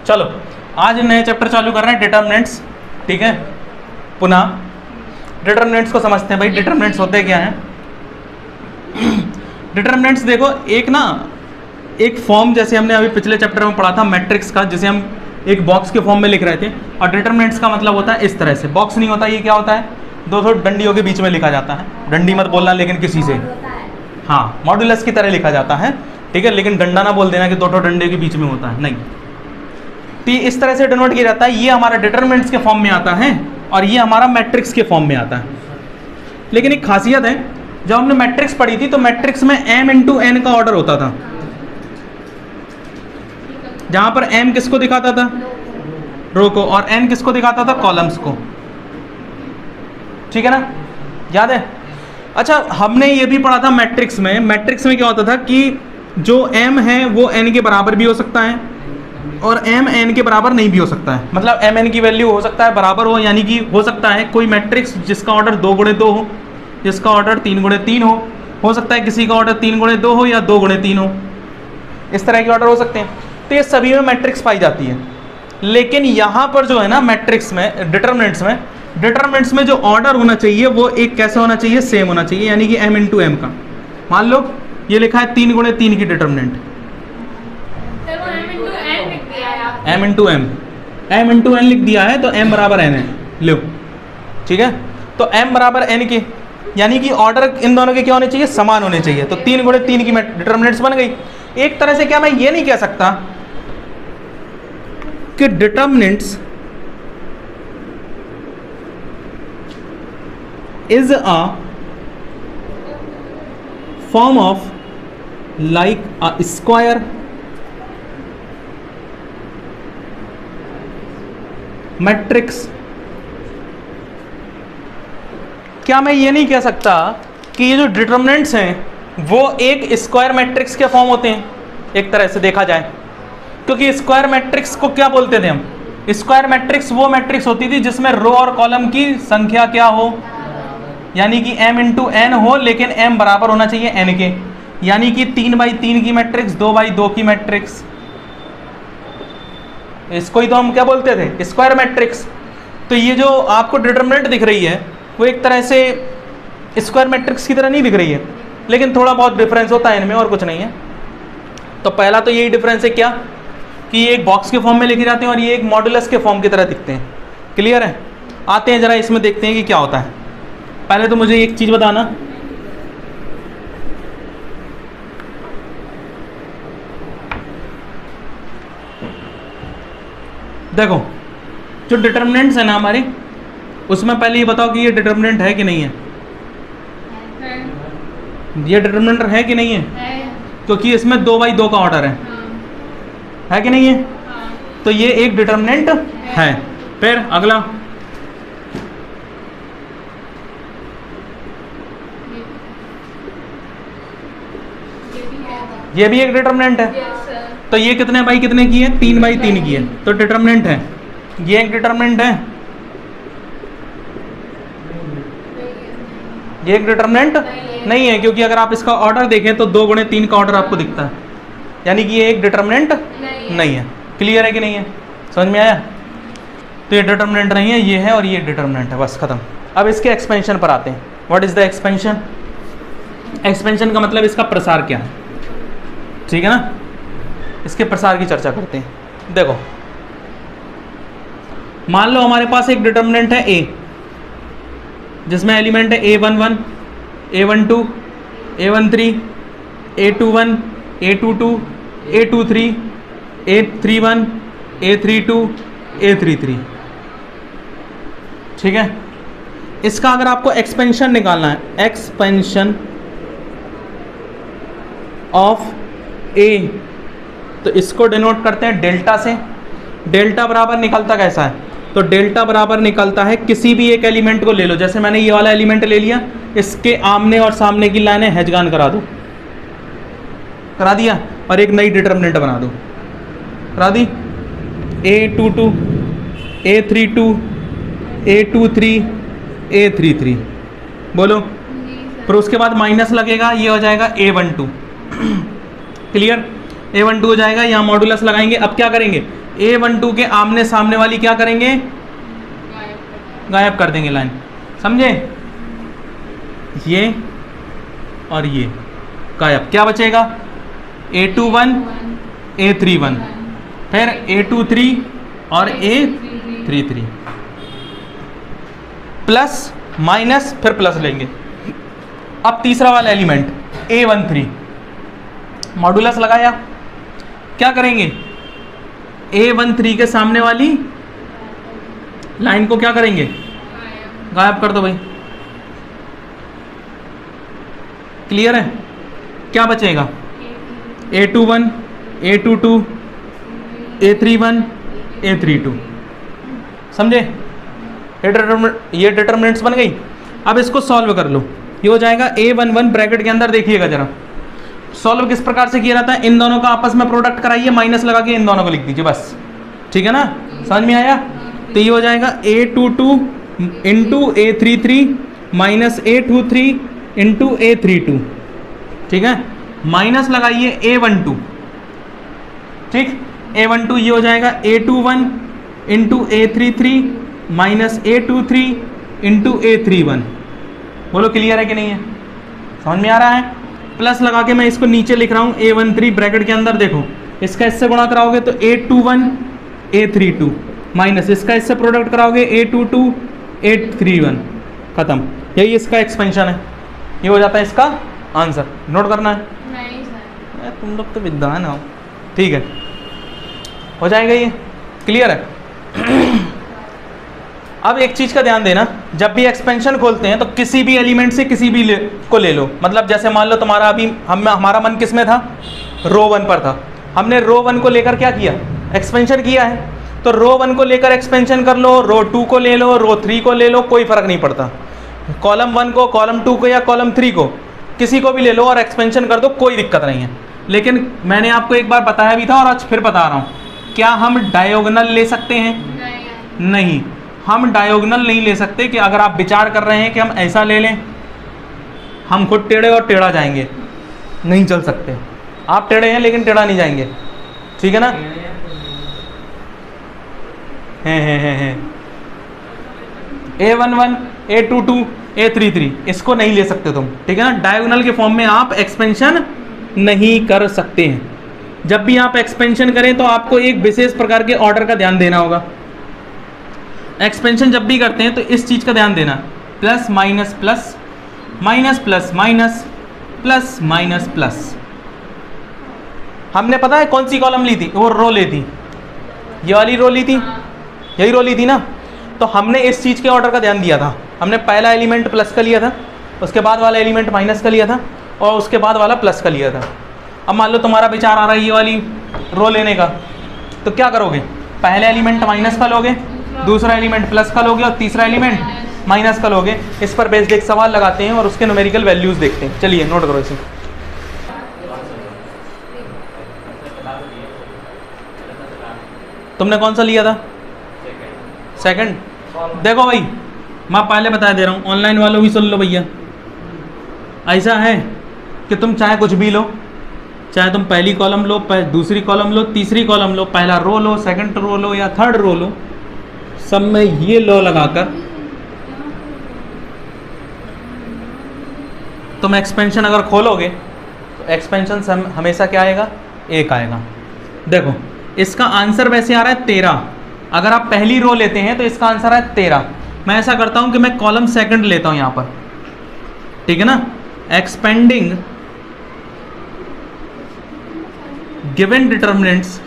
चलो आज नए चैप्टर चालू कर रहे हैं, डिटर्मिनेंट्स। ठीक है, पुनः डिटर्मिनेंट्स को समझते हैं भाई। डिटर्मिनेंट्स होते क्या हैं? डिटर्मिनेंट्स देखो, एक फॉर्म जैसे हमने अभी पिछले चैप्टर में पढ़ा था मैट्रिक्स का, जिसे हम एक बॉक्स के फॉर्म में लिख रहे थे। और डिटर्मिनेंट्स का मतलब होता है इस तरह से, बॉक्स नहीं होता, ये क्या होता है, दो डंडियों के बीच में लिखा जाता है। डंडी मत बोलना लेकिन किसी से, हाँ मॉड्यूलस की तरह लिखा जाता है, ठीक है, लेकिन डंडा ना बोल देना कि दो डंडे के बीच में होता है, नहीं। तो इस तरह से डिनोट किया जाता है, ये हमारा डिटर्मिनेंट्स के फॉर्म में आता है और ये हमारा मैट्रिक्स के फॉर्म में आता है। लेकिन एक खासियत है, जब हमने मैट्रिक्स पढ़ी थी तो मैट्रिक्स में m इंटू n का ऑर्डर होता था, जहां पर m किसको दिखाता था, रो को, और n किसको दिखाता था, कॉलम्स को। ठीक है ना, याद है? अच्छा, हमने ये भी पढ़ा था मैट्रिक्स में क्या होता था कि जो m है वो n के बराबर भी हो सकता है और m n के बराबर नहीं भी हो सकता है। मतलब m n की वैल्यू हो सकता है बराबर हो, यानी कि हो सकता है कोई मैट्रिक्स जिसका ऑर्डर 2 गुणे 2 हो, जिसका ऑर्डर 3 गुणे 3 हो सकता है किसी का ऑर्डर 3 गुणे 2 हो या 2 गुणे 3 हो, इस तरह के ऑर्डर हो सकते हैं। तो ये सभी में मैट्रिक्स पाई जाती है। लेकिन यहाँ पर जो है ना मैट्रिक्स में, डिटर्मिनेंट्स में जो ऑर्डर होना चाहिए वो एक कैसे होना चाहिए, सेम होना चाहिए, यानी कि m इंटू एम का। मान लो ये लिखा है 3 गुणे 3 की डिटर्मिनेंट, m इंटू n लिख दिया है तो m बराबर n है, लो ठीक है। तो m बराबर n के, यानी कि ऑर्डर इन दोनों के क्या होने चाहिए, समान होने चाहिए। तो 3 गुणे 3 की डिटर्मिनेंट्स बन गई। एक तरह से क्या मैं ये नहीं कह सकता कि determinants is a form of like a square matrix. क्या मैं ये नहीं कह सकता कि ये जो डिटर्मिनेंट्स हैं वो एक स्क्वायर मैट्रिक्स के फॉर्म होते हैं, एक तरह से देखा जाए? क्योंकि स्क्वायर मैट्रिक्स को क्या बोलते थे हम? स्क्वायर मैट्रिक्स वो मैट्रिक्स होती थी जिसमें रो और कॉलम की संख्या क्या हो, यानी कि m इंटू n हो, लेकिन m बराबर होना चाहिए n के, यानी कि 3/3 की मैट्रिक्स, 2/2 की मैट्रिक्स, इसको ही तो हम क्या बोलते थे, स्क्वायर मैट्रिक्स। तो ये जो आपको डिटर्मिनेंट दिख रही है वो एक तरह से स्क्वायर मैट्रिक्स की तरह नहीं दिख रही है, लेकिन थोड़ा बहुत डिफरेंस होता है इनमें, और कुछ नहीं है। तो पहला तो यही डिफरेंस है क्या, कि ये एक बॉक्स के फॉर्म में लिखे जाते हैं और ये एक मॉड्यूलस के फॉर्म की तरह दिखते हैं। क्लियर है? आते हैं जरा इसमें देखते हैं कि क्या होता है। पहले तो मुझे एक चीज़ बताना, देखो जो डिटर्मिनेंट्स है ना हमारे, उसमें पहले ये बताओ कि ये डिटर्मिनेंट है कि नहीं है? ये डिटर्मिनेंट है कि नहीं है? क्योंकि इसमें 2/2 का ऑर्डर है कि नहीं है? तो ये एक डिटर्मिनेंट है। फिर अगला, ये भी एक डिटर्मिनेंट है। तो ये कितने बाई कितने की है, 3/3 की है, तो डिटर्मिनेंट है। ये एक डिटर्मिनेंट है, ये एक डिटर्मिनेंट नहीं है, क्योंकि अगर आप इसका ऑर्डर देखें तो 2 गुणे 3 का ऑर्डर आपको दिखता है, यानी कि ये एक डिटर्मिनेंट नहीं है। क्लियर है कि नहीं है? समझ में आया? तो ये डिटर्मिनेंट नहीं है, ये है, और ये डिटर्मिनेंट है, बस खत्म। अब इसके एक्सपेंशन पर आते हैं। What is the expansion? Expansion का मतलब इसका प्रसार क्या है, ठीक है ना? इसके प्रसार की चर्चा करते हैं। देखो मान लो हमारे पास एक डिटर्मिनेंट है a, जिसमें एलिमेंट है a11, a12, a13, a21, a22, a23, a31, a32, a33, ठीक है। इसका अगर आपको एक्सपेंशन निकालना है, एक्सपेंशन ऑफ a, तो इसको डिनोट करते हैं डेल्टा से। डेल्टा बराबर निकलता कैसा है? तो डेल्टा बराबर निकलता है, किसी भी एक एलिमेंट को ले लो, जैसे मैंने ये वाला एलिमेंट ले लिया, इसके आमने और सामने की लाइनें हैजगान करा दो, करा दिया, और एक नई डिटर्मिनेंट बना दो, करा दी। a22, a32, a23, a33, बोलो। फिर उसके बाद माइनस लगेगा, ये हो जाएगा a12। क्लियर? a12 हो जाएगा, यहाँ मॉडुलस लगाएंगे। अब क्या करेंगे, A12 के आमने सामने वाली क्या करेंगे, गायब कर देंगे लाइन, समझे, ये और ये गायब, क्या बचेगा A21 A31 फिर A23 और A33 प्लस माइनस फिर प्लस लेंगे। अब तीसरा वाला एलिमेंट A13 मॉडुलस लगाया, क्या करेंगे A13 के सामने वाली लाइन को क्या करेंगे, गायब कर दो भाई, क्लियर है। क्या बचेगा A21 A22 A31 A32, समझे, ये डिटरमिनेंट्स बन गई। अब इसको सॉल्व कर लो, ये हो जाएगा A11 ब्रैकेट के अंदर, देखिएगा जरा सॉल्व किस प्रकार से किया जाता है, इन दोनों का आपस में प्रोडक्ट कराइए, माइनस लगा के इन दोनों को लिख दीजिए बस, ठीक है ना, समझ में आया। तो ये हो जाएगा A22 into A33 minus A23 into A32, ठीक है, माइनस लगाइए A12, ठीक, A12 ये हो जाएगा A21 into A33 minus A23 into A31, बोलो क्लियर है कि नहीं है, समझ में आ रहा है। प्लस लगा के मैं इसको नीचे लिख रहा हूँ A13 ब्रैकेट के अंदर, देखो इसका इससे गुणा कराओगे तो A21 A32 माइनस इसका इससे प्रोडक्ट कराओगे A22 A31, खत्म, यही इसका एक्सपेंशन है, ये हो जाता है इसका आंसर। नोट करना है, नहीं सर, तुम लोग तो विद्वान हो, ठीक है, हो जाएगा ये, क्लियर है। अब एक चीज का ध्यान देना, जब भी एक्सपेंशन खोलते हैं तो किसी भी एलिमेंट से किसी भी को ले लो, मतलब जैसे मान लो तुम्हारा अभी हमारा मन किस में था, रो 1 पर था, हमने रो 1 को लेकर क्या किया, एक्सपेंशन किया है, तो रो 1 को लेकर एक्सपेंशन कर लो, रो 2 को ले लो, रो 3 को ले लो, कोई फर्क नहीं पड़ता, कॉलम 1 को, कॉलम 2 को या कॉलम 3 को, किसी को भी ले लो और एक्सपेंशन कर दो, कोई दिक्कत नहीं है। लेकिन मैंने आपको एक बार बताया भी था और आज फिर बता रहा हूँ, क्या हम डायगोनल ले सकते हैं, नहीं, हम डायगोनल नहीं ले सकते। कि अगर आप विचार कर रहे हैं कि हम ऐसा ले लें, हम खुद टेढ़े और टेढ़ा जाएंगे, नहीं चल सकते, आप टेढ़े हैं लेकिन टेढ़ा नहीं जाएंगे, ठीक है ना, हैं A11 A22 A33 इसको नहीं ले सकते तुम, ठीक है ना, डायगोनल के फॉर्म में आप एक्सपेंशन नहीं कर सकते हैं। जब भी आप एक्सपेंशन करें तो आपको एक विशेष प्रकार के ऑर्डर का ध्यान देना होगा। एक्सपेंशन जब भी करते हैं तो इस चीज का ध्यान देना, plus minus plus minus plus minus plus minus plus. हमने पता है कौन सी कॉलम ली थी, वो रो ली थी, ये वाली रो ली थी, यही रो ली थी ना, तो हमने इस चीज के ऑर्डर का ध्यान दिया था। हमने पहला एलिमेंट प्लस का लिया था, उसके बाद वाला एलिमेंट माइनस का लिया था, और उसके बाद वाला प्लस का लिया था। अब मान लो तुम्हारा विचार आ रहा है ये वाली रो लेने का, तो क्या करोगे, पहले एलिमेंट माइनस का लोगे, दूसरा एलिमेंट प्लस का लोगे और तीसरा एलिमेंट माइनस का लोगे। इस पर बेस्ड एक सवाल लगाते हैं और उसके न्यूमेरिकल वैल्यूज देखते हैं। चलिए नोट करो इसे। तुमने कौन सा लिया था, सेकंड। देखो भाई मैं पहले बता दे रहा हूँ, ऑनलाइन वालों भी सुन लो भैया, ऐसा है कि तुम चाहे कुछ भी लो, चाहे तुम पहली कॉलम लो, दूसरी कॉलम लो, तीसरी कॉलम लो, पहला रो लो, सेकंड रो लो या थर्ड रो लो, सब में ये लो लगाकर तुम एक्सपेंशन अगर खोलोगे तो एक्सपेंशन हमेशा क्या आएगा, 1 आएगा। देखो इसका आंसर वैसे आ रहा है 13, अगर आप पहली रो लेते हैं तो इसका आंसर है 13। मैं ऐसा करता हूं कि मैं कॉलम सेकंड लेता हूं यहां पर, ठीक है ना, expanding given determinants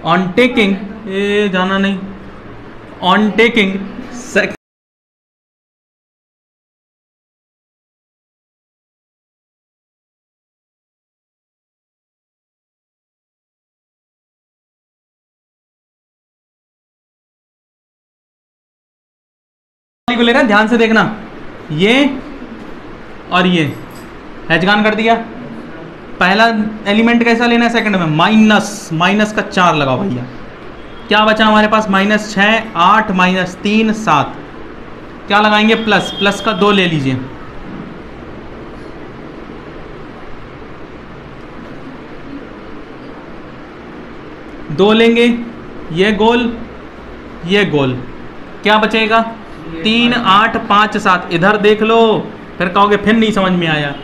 on taking, ये जाना नहीं, ऑन टेकिंग को ले रहे हैं, ध्यान से देखना, ये और ये हैजगान कर दिया। पहला एलिमेंट कैसा लेना है सेकंड में, माइनस, माइनस का 4 लगाओ भैया, क्या बचा हमारे पास, -6 8 -3 7, क्या लगाएंगे प्लस, प्लस का 2 ले लीजिए, 2 लेंगे, ये गोल ये गोल, क्या बचेगा 3 8 5 7। इधर देख लो, फिर कहोगे फिर नहीं समझ में आया।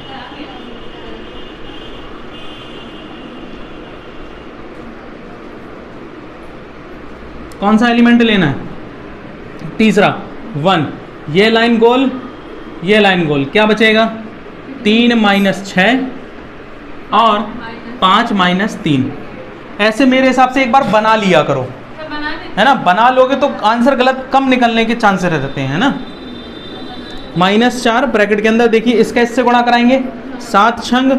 कौन सा एलिमेंट लेना है? तीसरा 1। ये लाइन गोल ये लाइन गोल, क्या बचेगा 3 - 6 और 5 - 3। ऐसे मेरे हिसाब से एक बार बना लिया करो, है ना। बना लोगे तो आंसर गलत कम निकलने के चांसेस रहते हैं, है ना। -4 ब्रैकेट के अंदर देखिए, इसका इससे गुणा कराएंगे, 7 छंग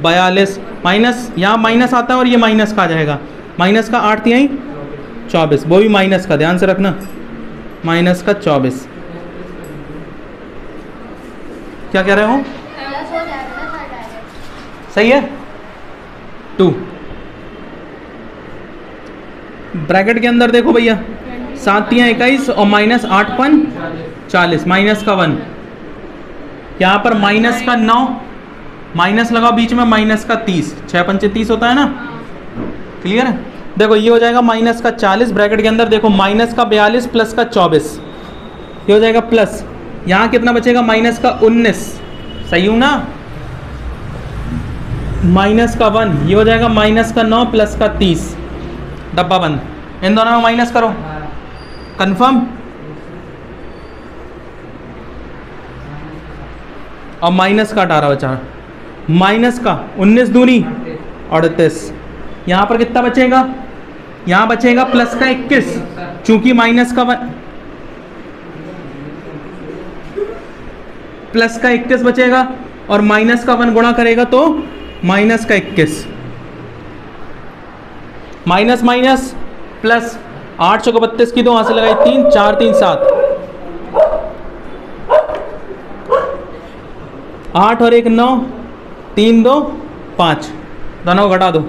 42 माइनस, यहाँ माइनस आता है और ये माइनस का आ जाएगा, माइनस का 8 तिहाई 24, वो भी माइनस का, ध्यान से रखना, माइनस का 24। क्या कह रहे हो? सही है। 2 ब्रैकेट के अंदर देखो भैया, 7 तिहाई 21 और -8 पन 40, माइनस का 1, यहाँ पर माइनस का 9, माइनस लगाओ बीच में, माइनस का 30, 6 पंचे 30 होता है ना। क्लियर है? देखो ये हो जाएगा माइनस का 40, ब्रैकेट के अंदर देखो माइनस का 42 प्लस का 24, ये हो जाएगा प्लस, यहाँ कितना बचेगा माइनस का 19, सही हूँ ना। माइनस का 1, ये हो जाएगा माइनस का 9 प्लस का 30, डब्बा बंद। इन दोनों में माइनस करो, कंफर्म। और माइनस का 18 बचा, माइनस का 19 दूनी 38, यहाँ पर कितना बचेगा, यहाँ बचेगा प्लस का 21, चूंकि माइनस का 1 प्लस का 21 बचेगा और माइनस का 1 गुणा करेगा तो माइनस का 21, माइनस माइनस प्लस, 8 चौको 32 की 2 वहां से लगाई 3, 4 3 7, 8 और 1 9, 3 2 5, दोनों को घटा दो,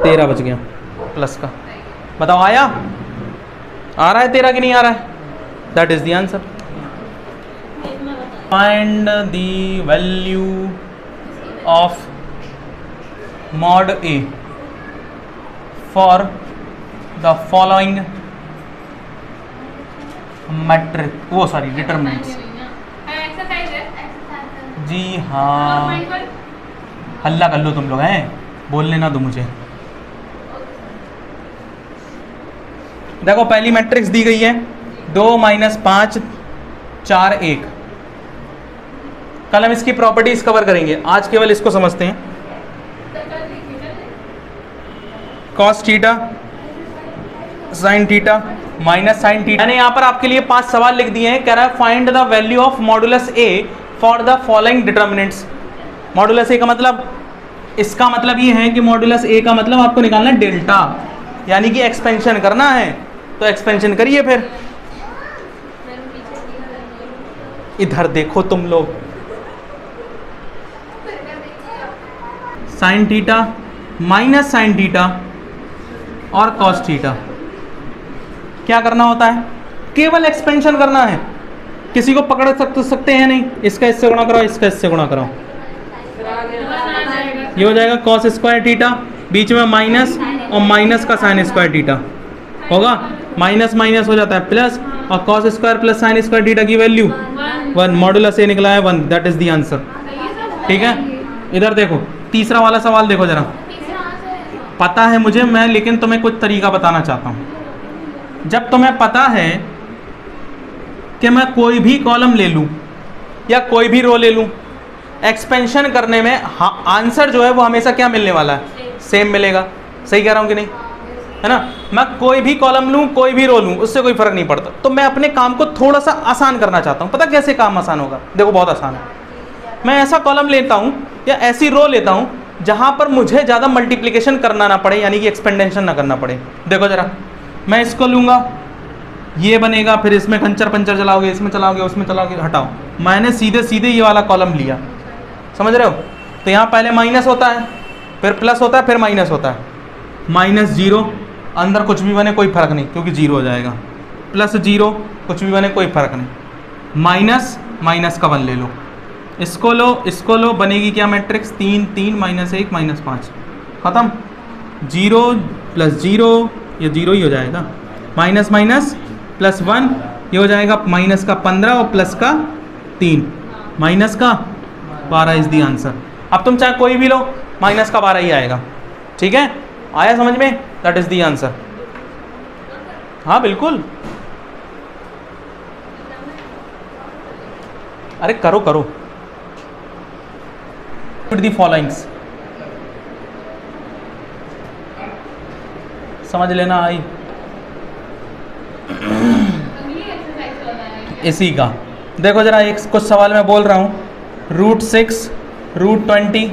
13 बच गया प्लस का। बताओ आया? आ रहा है 13 कि नहीं आ रहा है? That is the answer. Find the value of mod A for the following matrix, वो सॉरी डिटरमिनेंट्स। जी हाँ, हल्ला कर लो तुम लोग, हैं बोलने ना दो मुझे। देखो पहली मैट्रिक्स दी गई है 2 - 5 4 1। कल हम इसकी प्रॉपर्टीज कवर करेंगे, आज केवल इसको समझते हैं। cos theta sin theta minus sin theta. मैंने यहाँ पर आपके लिए 5 सवाल लिख दिए हैं। कह रहा है find the value of modulus A for the following determinants. Modulus A का मतलब, इसका मतलब ये है कि मॉडुलस A का मतलब आपको निकालना है डेल्टा, यानी कि एक्सपेंशन करना है, तो एक्सपेंशन करिए। फिर इधर देखो तुम लोग, sine theta minus sine theta और कॉस थीटा। क्या करना होता है? केवल एक्सपेंशन करना है, किसी को पकड़ सकते हैं नहीं। इसका इससे गुणा कराओ, इसका इससे गुणा कराओ, ये हो जाएगा कॉस स्क्वायर थीटा, बीच में माइनस और माइनस का साइन स्क्वायर थीटा होगा, माइनस माइनस हो जाता है प्लस, और cos square plus sine square theta की वैल्यू 1, मॉडुलस ए निकला है 1, दैट इज द आंसर। ठीक है, इधर देखो तीसरा वाला सवाल देखो जरा, पता है मुझे मैं, लेकिन तुम्हें कुछ तरीका बताना चाहता हूँ। जब तुम्हें पता है कि मैं कोई भी कॉलम ले लूँ या कोई भी रो ले लूँ, एक्सपेंशन करने में आंसर जो है वो हमेशा क्या मिलने वाला है? सेम मिलेगा। सही कह रहा हूँ कि नहीं? है ना। मैं कोई भी कॉलम लूँ कोई भी रो लूँ, उससे कोई फर्क नहीं पड़ता। तो मैं अपने काम को थोड़ा सा आसान करना चाहता हूँ। पता कैसे काम आसान होगा? देखो बहुत आसान है। मैं ऐसा कॉलम लेता हूँ या ऐसी रो लेता हूँ जहाँ पर मुझे ज़्यादा मल्टीप्लिकेशन करना ना पड़े, यानी कि एक्सपेंडेशन ना करना पड़े। देखो जरा, मैं इसको लूँगा, ये बनेगा, फिर इसमें खंचर पंचर चलाओगे, इसमें चलाओगे, उसमें चलाओगे, हटाओ। मैंने सीधे सीधे ये वाला कॉलम लिया, समझ रहे हो? तो यहाँ पहले माइनस होता है, फिर प्लस होता है, फिर माइनस होता है। माइनस 0, अंदर कुछ भी बने कोई फर्क नहीं, क्योंकि 0 हो जाएगा। प्लस 0, कुछ भी बने कोई फर्क नहीं। माइनस माइनस का 1 ले लो, इसको लो, इसको लो, बनेगी क्या मैट्रिक्स? 3 3 -1 -5, खत्म। 0 प्लस 0, ये 0 ही हो जाएगा, माइनस माइनस प्लस 1, ये हो जाएगा माइनस का 15 और प्लस का 3, माइनस का 12 इज दी आंसर। अब तुम चाहे कोई भी लो, माइनस का 12 ही आएगा। ठीक है, आया समझ में? That is the answer. हाँ बिल्कुल, अरे करो करो। दी फॉलोइंग्स समझ लेना आई इसी का। देखो जरा एक कुछ सवाल मैं बोल रहा हूँ, √6, √20,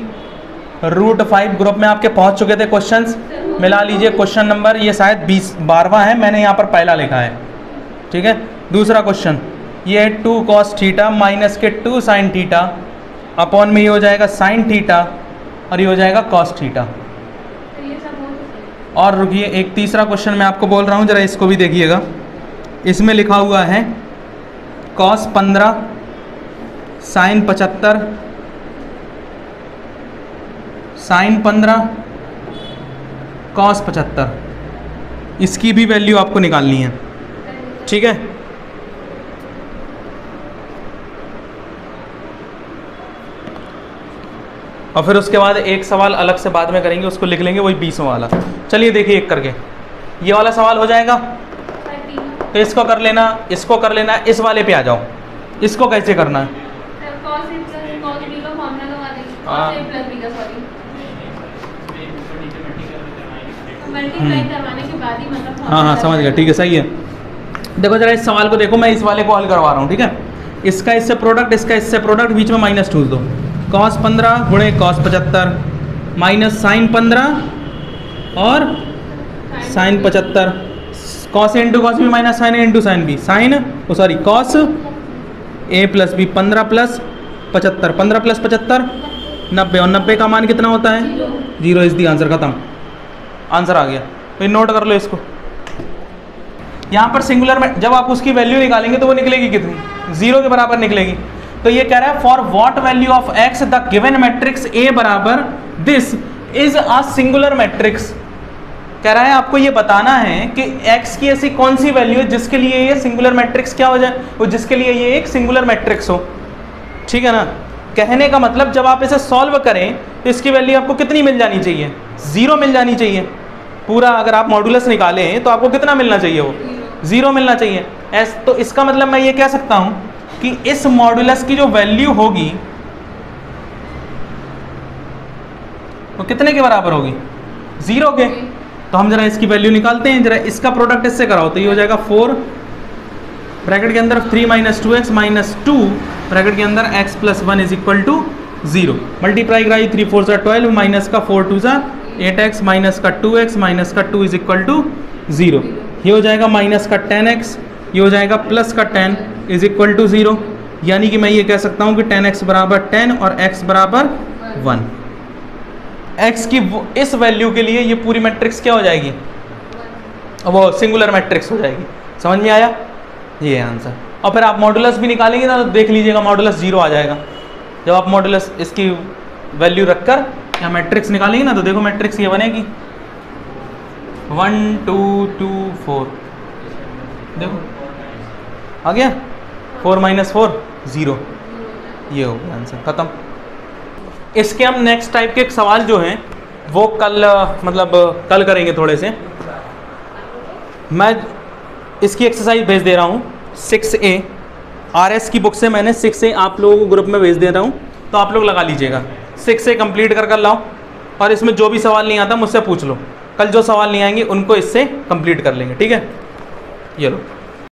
√5 ग्रुप में आपके पहुँच चुके थे क्वेश्चंस, मिला लीजिए। क्वेश्चन नंबर ये शायद 12वां है, मैंने यहाँ पर पहला लिखा है। ठीक है, दूसरा क्वेश्चन ये 2 cos थीटा माइनस के 2 sin थीटा अपॉन में ये हो जाएगा sin थीटा और ये हो जाएगा cos थीटा। और रुकिए, एक तीसरा क्वेश्चन मैं आपको बोल रहा हूँ, जरा इसको भी देखिएगा। इसमें लिखा हुआ है cos 15 sin 75 sin 15 cos 75, इसकी भी वैल्यू आपको निकालनी है। ठीक है, और फिर उसके बाद एक सवाल अलग से बाद में करेंगे, उसको लिख लेंगे, वही 20वां वाला। चलिए देखिए एक करके, ये वाला सवाल हो जाएगा तो इसको कर लेना, इसको कर लेना, इस वाले पे आ जाओ। इसको कैसे करना है? हाँ हाँ समझ गया, ठीक है सही है। देखो जरा इस सवाल को देखो, मैं इस वाले को हल करवा रहा हूँ। ठीक है, इसका इससे प्रोडक्ट, इसका इससे प्रोडक्ट, बीच में -2 दो। cos 15 गुणे cos 75 माइनस sin 15 और sin 75, cos इंटू cos भी माइनस sin इंटू sin भी, sin sorry cos a plus b 15 plus 75, 15 plus 75 90, और 90 का मान कितना होता है? 0 इज दी आंसर। खत्म, आंसर आ गया। तो नोट कर लो इसको। यहाँ पर सिंगुलर में जब आप उसकी वैल्यू निकालेंगे तो वो निकलेगी कितनी? 0 के बराबर निकलेगी। तो ये कह रहा है for what value of x the given matrix A बराबर this is a singular matrix. कह रहा है आपको ये बताना है कि x की ऐसी कौन सी वैल्यू है जिसके लिए ये सिंगुलर मैट्रिक्स क्या हो जाए, वो जिसके लिए ये एक सिंगुलर मैट्रिक्स हो। ठीक है ना, कहने का मतलब जब आप इसे सॉल्व करें तो इसकी वैल्यू आपको कितनी मिल जानी चाहिए? 0 मिल जानी चाहिए। पूरा अगर आप मॉडुलस निकालें तो आपको कितना मिलना चाहिए? वो 0 मिलना चाहिए। तो इसका मतलब मैं ये कह सकता हूं कि इस मॉडुलस की जो वैल्यू होगी वो कितने के बराबर होगी? 0 के। तो हम जरा इसकी वैल्यू निकालते हैं। जरा इसका प्रोडक्ट इससे कराओ तो ये हो जाएगा 4 ब्रैकेट के अंदर 3 - 2x - 2 ब्रैकेट के अंदर x + 1 = 0। मल्टीप्लाई कराई 3 4 12 माइनस का 4 2 8x माइनस का 2x माइनस का 2 = 0। ये हो जाएगा माइनस का 10x, ये हो जाएगा प्लस का 10 = 0। यानी कि मैं ये कह सकता हूँ कि 10x बराबर 10 और x बराबर 1। x की इस वैल्यू के लिए ये पूरी मैट्रिक्स क्या हो जाएगी? वो सिंगुलर मैट्रिक्स हो जाएगी। समझ में आया? ये आंसर। और फिर आप मॉडुलस भी निकालेंगे ना तो देख लीजिएगा मॉडुलस 0 आ जाएगा। जब आप मॉडुलस इसकी वैल्यू रखकर या मैट्रिक्स निकालेंगे ना तो देखो मैट्रिक्स ये बनेगी 1 2 2 4। देखो आ गया 4 - 4 0। ये हो गया आंसर, खत्म। इसके हम नेक्स्ट टाइप के सवाल जो हैं वो कल करेंगे थोड़े से। मैं इसकी एक्सरसाइज भेज दे रहा हूँ 6A RS की बुक से। मैंने 6A आप लोगों को ग्रुप में भेज दे रहा हूँ, तो आप लोग लगा लीजिएगा। 6A कंप्लीट कर लाओ और इसमें जो भी सवाल नहीं आता मुझसे पूछ लो। कल जो सवाल नहीं आएंगे उनको इससे कंप्लीट कर लेंगे। ठीक है, ये लो।